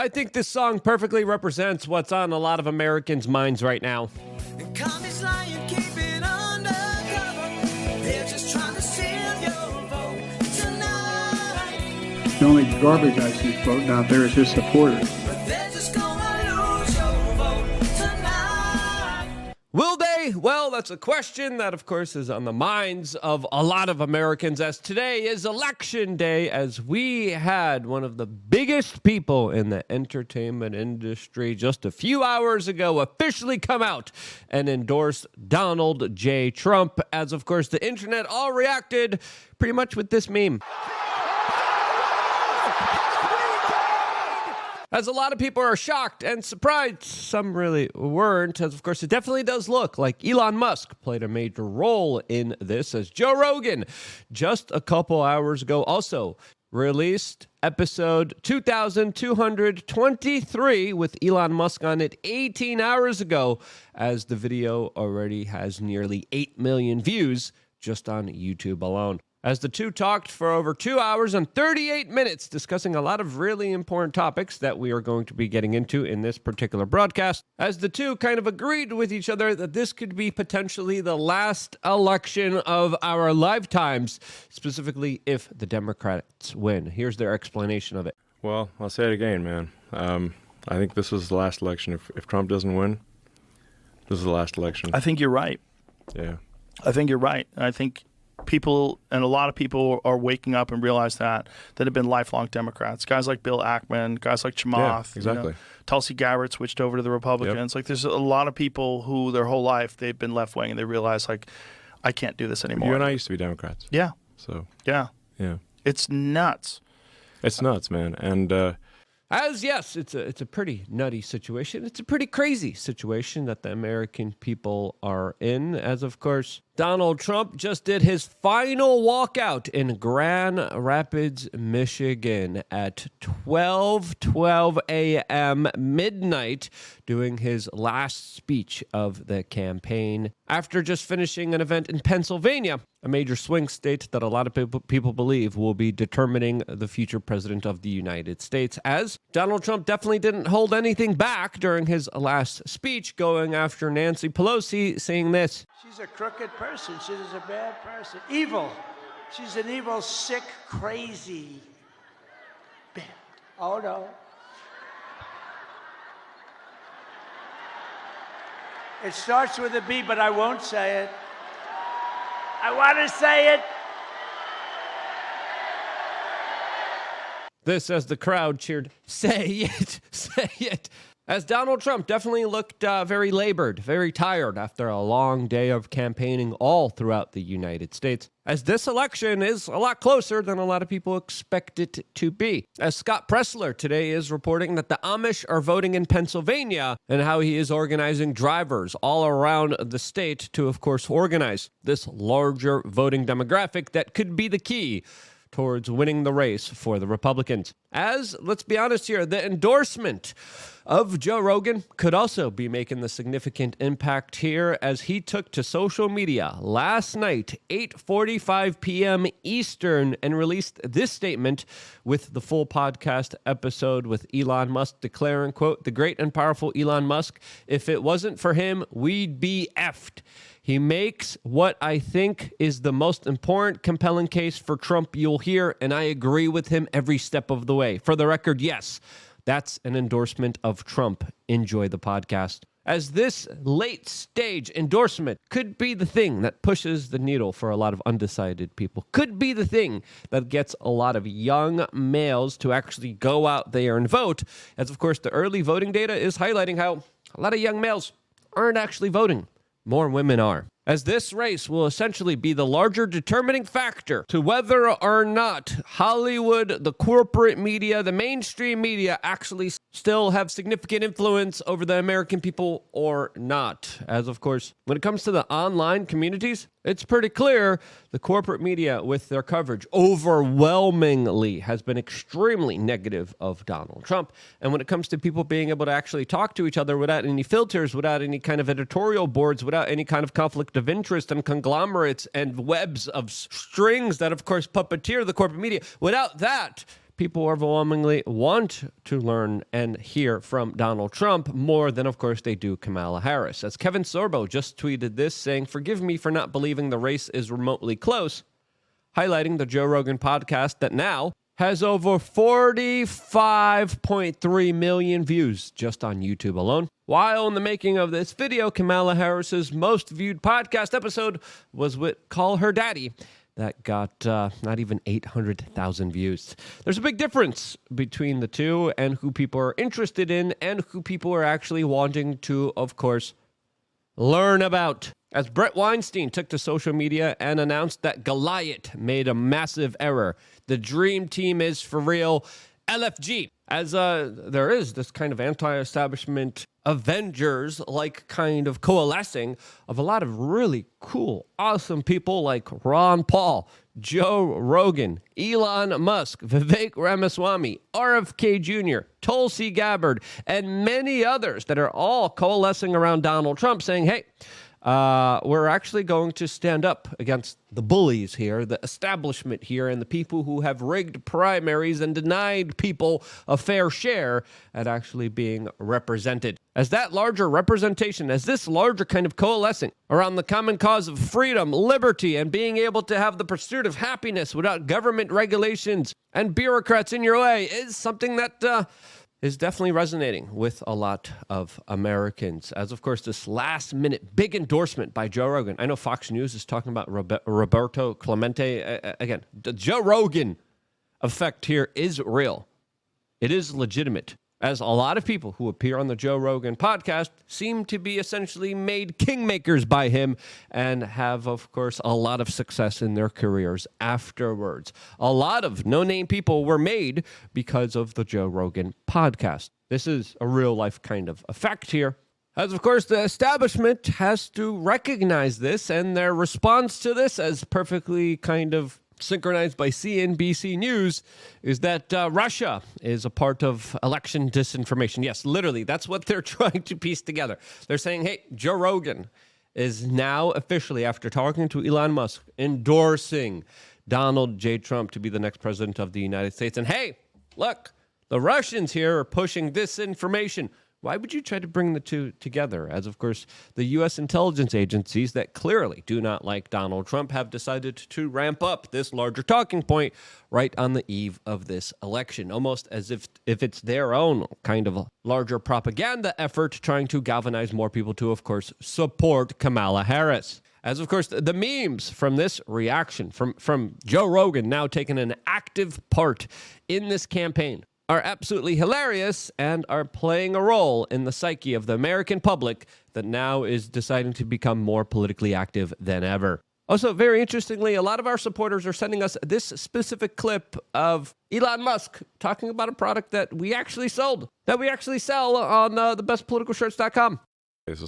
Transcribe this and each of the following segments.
I think this song perfectly represents what's on a lot of Americans' minds right now. The only garbage I see floating out there is his supporters. Will they? Well, that's a question that, of course, is on the minds of a lot of Americans, as today is election day, as we had one of the biggest people in the entertainment industry just a few hours ago officially come out and endorse Donald J. Trump, as, of course, the internet all reacted pretty much with this meme. As a lot of people are shocked and surprised, some really weren't, as of course it definitely does look like Elon Musk played a major role in this, as Joe Rogan just a couple hours ago also released episode 2223 with Elon Musk on it 18 hours ago, as the video already has nearly 8 million views just on YouTube alone. As the two talked for over 2 hours and 38 minutes, discussing a lot of really important topics that we are going to be getting into in this particular broadcast, as the two kind of agreed with each other that this could be potentially the last election of our lifetimes, specifically if the Democrats win. Here's their explanation of it. Well, I'll say it again, man. I think this was the last election. If Trump doesn't win, this is the last election. I think you're right. Yeah. I think you're right. I think people, and a lot of people are waking up and realize that have been lifelong Democrats. Guys like Bill Ackman, guys like Chamath. Yeah, exactly. Tulsi Gabbard switched over to the Republicans. Yep. Like, there's a lot of people who their whole life they've been left-wing, and they realize, like, I can't do this anymore. You and I used to be Democrats. Yeah. So. Yeah. Yeah. It's nuts. It's nuts, man. And As yes, it's a pretty nutty situation. It's a pretty crazy situation that the American people are in, as of course Donald Trump just did his final walkout in Grand Rapids, Michigan at 12:12 a.m. midnight, doing his last speech of the campaign after just finishing an event in Pennsylvania, a major swing state that a lot of people believe will be determining the future president of the United States, as Donald Trump definitely didn't hold anything back during his last speech, going after Nancy Pelosi, saying this. She's a crooked person. She's a bad person. Evil. She's an evil, sick, crazy bitch. Oh, no. It starts with a B, but I won't say it. I want to say it. This as the crowd cheered, "Say it, say it." As Donald Trump definitely looked very labored, very tired after a long day of campaigning all throughout the United States, as this election is a lot closer than a lot of people expect it to be. As Scott Pressler today is reporting that the Amish are voting in Pennsylvania, and how he is organizing drivers all around the state to, of course, organize this larger voting demographic that could be the key towards winning the race for the Republicans. As, let's be honest here, the endorsement of Joe Rogan could also be making the significant impact here, as he took to social media last night, 8:45 p.m. Eastern, and released this statement with the full podcast episode with Elon Musk declaring, quote, "The great and powerful Elon Musk, if it wasn't for him, we'd be effed. He makes what I think is the most important, compelling case for Trump you'll hear, and I agree with him every step of the way. For the record, yes, that's an endorsement of Trump. Enjoy the podcast." As this late stage endorsement could be the thing that pushes the needle for a lot of undecided people, could be the thing that gets a lot of young males to actually go out there and vote, as of course the early voting data is highlighting how a lot of young males aren't actually voting. More women are. As this race will essentially be the larger determining factor to whether or not Hollywood, the corporate media, the mainstream media actually still have significant influence over the American people or not. As of course, when it comes to the online communities, it's pretty clear the corporate media with their coverage overwhelmingly has been extremely negative of Donald Trump. And when it comes to people being able to actually talk to each other without any filters, without any kind of editorial boards, without any kind of conflict of interest and conglomerates and webs of strings that, of course, puppeteer the corporate media. Without that, people overwhelmingly want to learn and hear from Donald Trump more than, of course, they do Kamala Harris. As Kevin Sorbo just tweeted this, saying, "Forgive me for not believing the race is remotely close," highlighting the Joe Rogan podcast that now has over 45.3 million views just on YouTube alone. While in the making of this video, Kamala Harris's most viewed podcast episode was with Call Her Daddy, that got not even 800,000 views. There's a big difference between the two and who people are interested in and who people are actually wanting to, of course, learn about. As Brett Weinstein took to social media and announced that Goliath made a massive error. The dream team is for real. LFG. As there is this kind of anti-establishment Avengers-like kind of coalescing of a lot of really cool, awesome people like Ron Paul, Joe Rogan, Elon Musk, Vivek Ramaswamy, RFK Jr., Tulsi Gabbard, and many others that are all coalescing around Donald Trump saying, hey, we're actually going to stand up against the bullies here, the establishment here, and the people who have rigged primaries and denied people a fair share at actually being represented. As that larger representation, as this larger kind of coalescing around the common cause of freedom, liberty, and being able to have the pursuit of happiness without government regulations and bureaucrats in your way is something that is definitely resonating with a lot of Americans. As, of course, this last-minute big endorsement by Joe Rogan. I know Fox News is talking about Roberto Clemente. Again, the Joe Rogan effect here is real. It is legitimate, as a lot of people who appear on the Joe Rogan podcast seem to be essentially made kingmakers by him and have, of course, a lot of success in their careers afterwards. A lot of no-name people were made because of the Joe Rogan podcast. This is a real-life kind of effect here. As, of course, the establishment has to recognize this, and their response to this, as perfectly kind of synchronized by CNBC News, is that Russia is a part of election disinformation. Yes, literally, that's what they're trying to piece together. They're saying, hey, Joe Rogan is now officially, after talking to Elon Musk, endorsing Donald J. Trump to be the next president of the United States. And hey, look, the Russians here are pushing this information. Why would you try to bring the two together? As, of course, the U.S. intelligence agencies that clearly do not like Donald Trump have decided to ramp up this larger talking point right on the eve of this election, almost as if it's their own kind of larger propaganda effort trying to galvanize more people to, of course, support Kamala Harris. As, of course, the memes from this reaction, from Joe Rogan now taking an active part in this campaign, are absolutely hilarious and are playing a role in the psyche of the American public that now is deciding to become more politically active than ever. Also, very interestingly, a lot of our supporters are sending us this specific clip of Elon Musk talking about a product that we actually sold, that we actually sell on thebestpoliticalshirts.com. This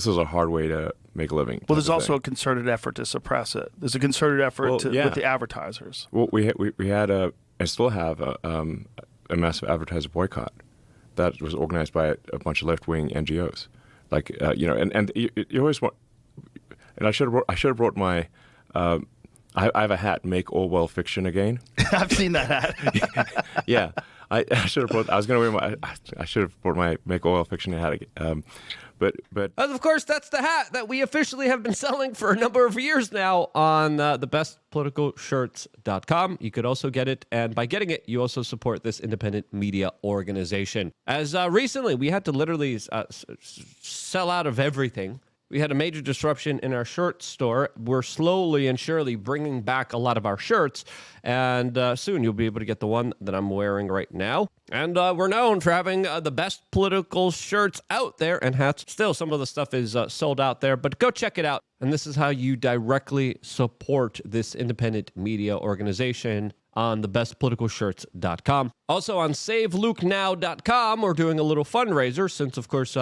is a hard way to make a living. Well, there's also a concerted effort to suppress it. There's a concerted effort with the advertisers. Well, we had and still have a massive advertiser boycott that was organized by a bunch of left-wing NGOs. Like and you always want. And I should have brought my. I have a hat. Make Orwell fiction again. I've seen that hat. Yeah, I should have brought. I was going to wear my. I should have brought my Make Orwell fiction hat again. But of course, that's the hat that we officially have been selling for a number of years now on thebestpoliticalshirts.com. You could also get it, and by getting it, you also support this independent media organization. As recently, we had to literally sell out of everything. We had a major disruption in our shirt store. We're slowly and surely bringing back a lot of our shirts, and soon you'll be able to get the one that I'm wearing right now. And we're known for having the best political shirts out there and hats. Still, some of the stuff is sold out there, but go check it out. And this is how you directly support this independent media organization on thebestpoliticalshirts.com. Also on savelukenow.com, we're doing a little fundraiser since, of course,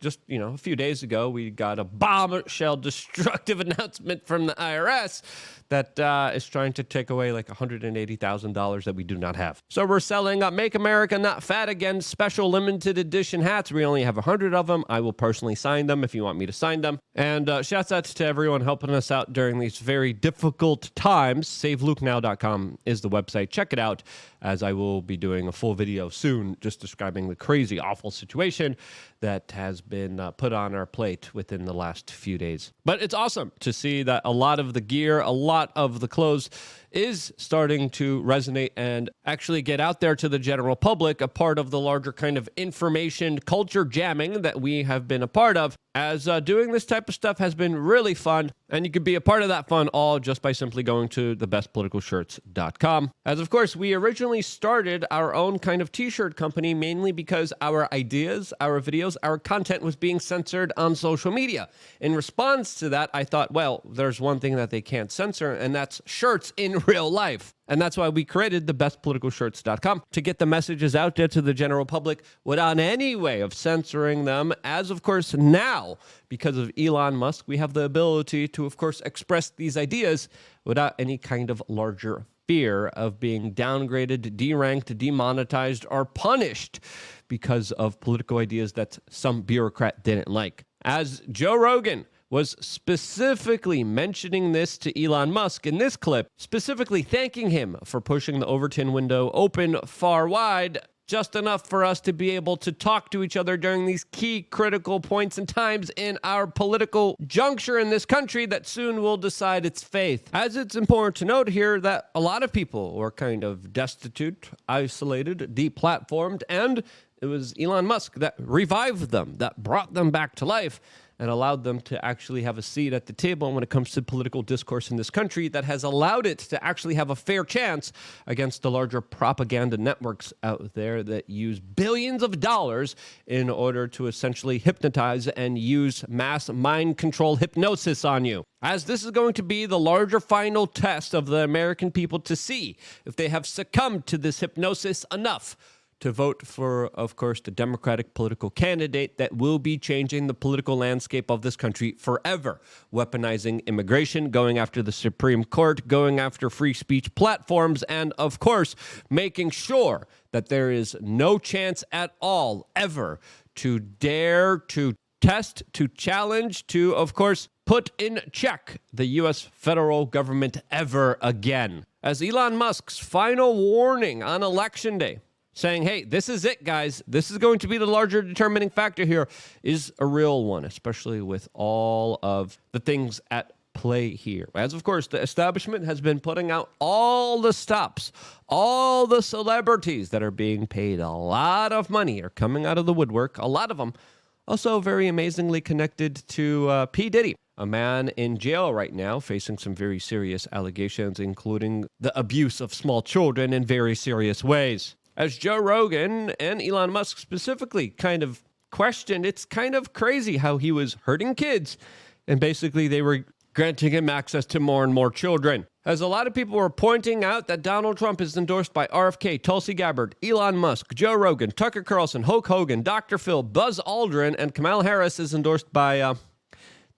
just a few days ago, we got a bombshell destructive announcement from the IRS that is trying to take away like $180,000 that we do not have. So we're selling Make America Not Fat Again special limited edition hats. We only have 100 of them. I will personally sign them if you want me to sign them. And shouts out to everyone helping us out during these very difficult times. SaveLukeNow.com is the website. website. Check it out, as I will be doing a full video soon just describing the crazy, awful situation that has been put on our plate within the last few days. But it's awesome to see that a lot of the gear, a lot of the clothes is starting to resonate and actually get out there to the general public, a part of the larger kind of information culture jamming that we have been a part of, as doing this type of stuff has been really fun. And you could be a part of that fun all just by simply going to thebestpoliticalshirts.com. As of course, we originally started our own kind of t-shirt company mainly because our ideas, our videos, our content was being censored on social media. In response to that, I thought, well, there's one thing that they can't censor, and that's shirts in real life. And that's why we created thebestpoliticalshirts.com, to get the messages out there to the general public without any way of censoring them. As of course now, because of Elon Musk, we have the ability to, of course, express these ideas without any kind of larger fear of being downgraded, deranked, demonetized, or punished because of political ideas that some bureaucrat didn't like. As Joe Rogan was specifically mentioning this to Elon Musk in this clip, specifically thanking him for pushing the Overton window open far wide, just enough for us to be able to talk to each other during these key critical points and times in our political juncture in this country that soon will decide its fate. As it's important to note here that a lot of people were kind of destitute, isolated, deplatformed, and it was Elon Musk that revived them, that brought them back to life, and allowed them to actually have a seat at the table when it comes to political discourse in this country, that has allowed it to actually have a fair chance against the larger propaganda networks out there that use billions of dollars in order to essentially hypnotize and use mass mind control hypnosis on you. As this is going to be the larger final test of the American people to see if they have succumbed to this hypnosis enough to vote for, of course, the Democratic political candidate that will be changing the political landscape of this country forever, weaponizing immigration, going after the Supreme Court, going after free speech platforms, and, of course, making sure that there is no chance at all ever to dare to test, to challenge, to, of course, put in check the U.S. federal government ever again. As Elon Musk's final warning on Election Day, saying, hey, this is it, guys. This is going to be the larger determining factor here, is a real one, especially with all of the things at play here. As, of course, the establishment has been putting out all the stops, all the celebrities that are being paid a lot of money are coming out of the woodwork, a lot of them also very amazingly connected to P. Diddy, a man in jail right now facing some very serious allegations, including the abuse of small children in very serious ways. As Joe Rogan and Elon Musk specifically kind of questioned, it's kind of crazy how he was hurting kids, and basically they were granting him access to more and more children. As a lot of people were pointing out that Donald Trump is endorsed by RFK, Tulsi Gabbard, Elon Musk, Joe Rogan, Tucker Carlson, Hulk Hogan, Dr. Phil, Buzz Aldrin, and Kamala Harris is endorsed by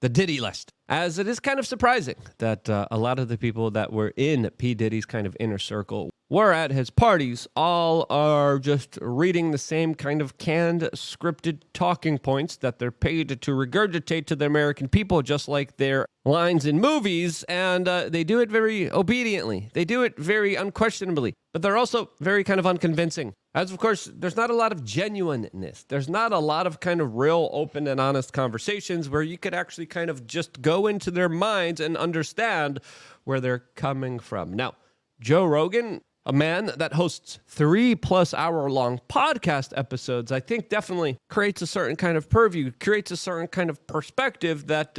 the Diddy list. As it is kind of surprising that a lot of the people that were in P. Diddy's kind of inner circle were at his parties all are just reading the same kind of canned, scripted talking points that they're paid to regurgitate to the American people, just like their lines in movies, and they do it very obediently. They do it very unquestionably, but they're also very kind of unconvincing. As, of course, there's not a lot of genuineness. There's not a lot of kind of real open and honest conversations where you could actually kind of just go into their minds and understand where they're coming from. Now, Joe Rogan, a man that hosts 3+ hour-long podcast episodes, I think definitely creates a certain kind of purview, creates a certain kind of perspective that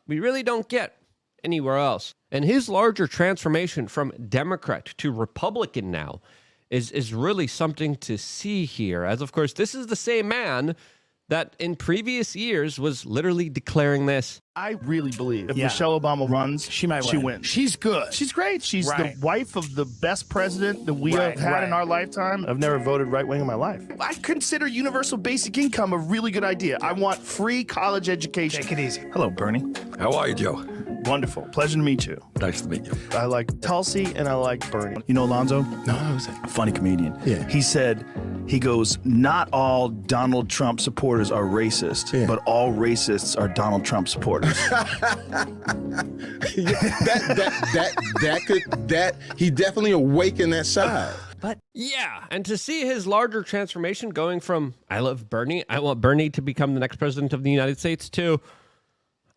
we really don't get anywhere else. And his larger transformation from Democrat to Republican now is really something to see here. As, of course, this is the same man that in previous years was literally declaring this. I really believe if Michelle Obama runs, she wins. She's good. She's great. She's the wife of the best president that we have had in our lifetime. I've never voted right-wing in my life. I consider universal basic income a really good idea. I want free college education. Take it easy. Hello, Bernie. How are you, Joe? Wonderful. Pleasure to meet you. Nice to meet you. I like Tulsi and I like Bernie. You know Alonzo? No, who's that? A funny comedian. Yeah. He goes, not all Donald Trump supporters are racist, but all racists are Donald Trump supporters. He definitely awakened that side. But yeah, and to see his larger transformation going from I love Bernie, I want Bernie to become the next president of the United States, to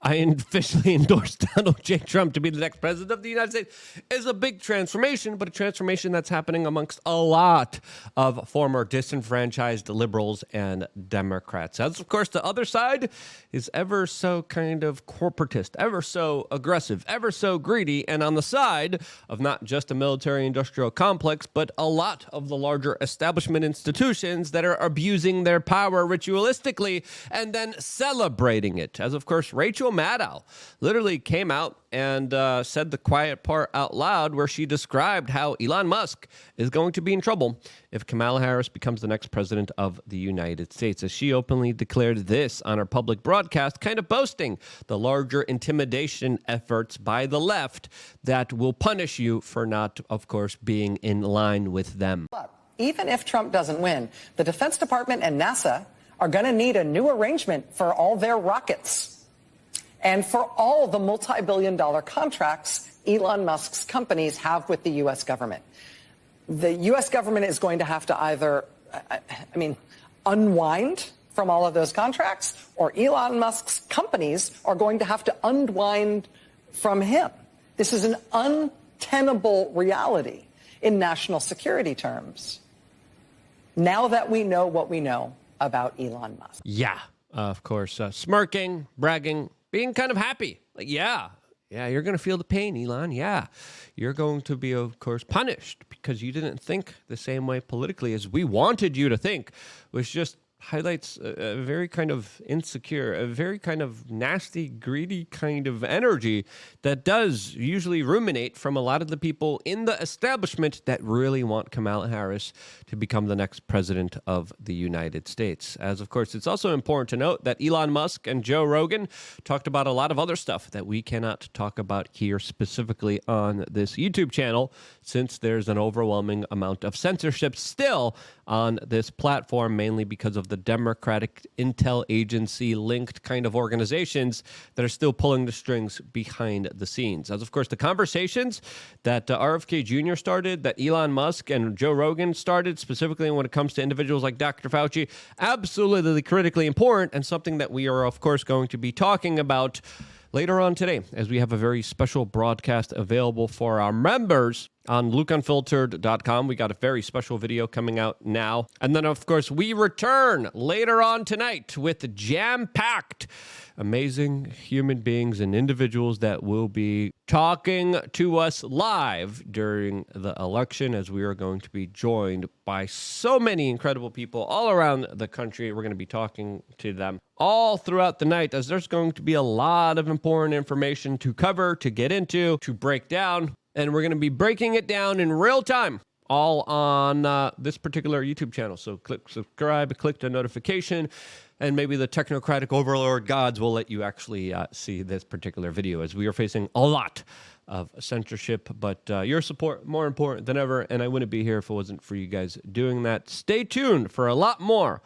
I officially endorse Donald J. Trump to be the next president of the United States is a big transformation, but a transformation that's happening amongst a lot of former disenfranchised liberals and Democrats. As, of course, the other side is ever so kind of corporatist, ever so aggressive, ever so greedy, and on the side of not just a military-industrial complex, but a lot of the larger establishment institutions that are abusing their power ritualistically and then celebrating it. As, of course, Rachel Maddow literally came out and said the quiet part out loud, where she described how Elon Musk is going to be in trouble if Kamala Harris becomes the next president of the United States, as she openly declared this on her public broadcast, kind of boasting the larger intimidation efforts by the left that will punish you for not, of course, being in line with them. Even if Trump doesn't win, the Defense Department and NASA are going to need a new arrangement for all their rockets and for all the multi-billion-dollar contracts Elon Musk's companies have with the U.S. government. The U.S. government is going to have to either, unwind from all of those contracts, or Elon Musk's companies are going to have to unwind from him. This is an untenable reality in national security terms, now that we know what we know about Elon Musk. Yeah, of course, smirking, bragging, being kind of happy. Like, yeah, you're going to feel the pain, Elon. Yeah, you're going to be, of course, punished because you didn't think the same way politically as we wanted you to think, which just highlights a very kind of insecure, a very kind of nasty, greedy kind of energy that does usually ruminate from a lot of the people in the establishment that really want Kamala Harris to become the next president of the United States. As, of course, it's also important to note that Elon Musk and Joe Rogan talked about a lot of other stuff that we cannot talk about here specifically on this YouTube channel, since there's an overwhelming amount of censorship still on this platform, mainly because of the Democratic intel agency linked kind of organizations that are still pulling the strings behind the scenes. As, of course, the conversations that RFK Jr. started, that Elon Musk and Joe Rogan started, specifically when it comes to individuals like Dr. Fauci, absolutely critically important, and something that we are, of course, going to be talking about later on today, as we have a very special broadcast available for our members on LukeUnfiltered.com. We got a very special video coming out now. And then, of course, we return later on tonight with jam-packed, amazing human beings and individuals that will be talking to us live during the election, as we are going to be joined by so many incredible people all around the country. We're going to be talking to them all throughout the night, as there's going to be a lot of important information to cover, to get into, to break down. And we're going to be breaking it down in real time, all on this particular YouTube channel. So click subscribe, click the notification, and maybe the technocratic overlord gods will let you actually see this particular video, as we are facing a lot of censorship. But your support, more important than ever, and I wouldn't be here if it wasn't for you guys doing that. Stay tuned for a lot more,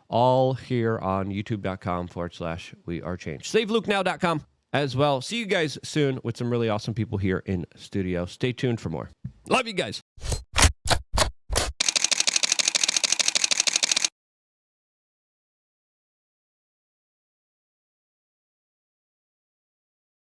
all here on youtube.com/wearechange. SaveLukeNow.com. as well. See you guys soon with some really awesome people here in studio. Stay tuned for more. Love you guys.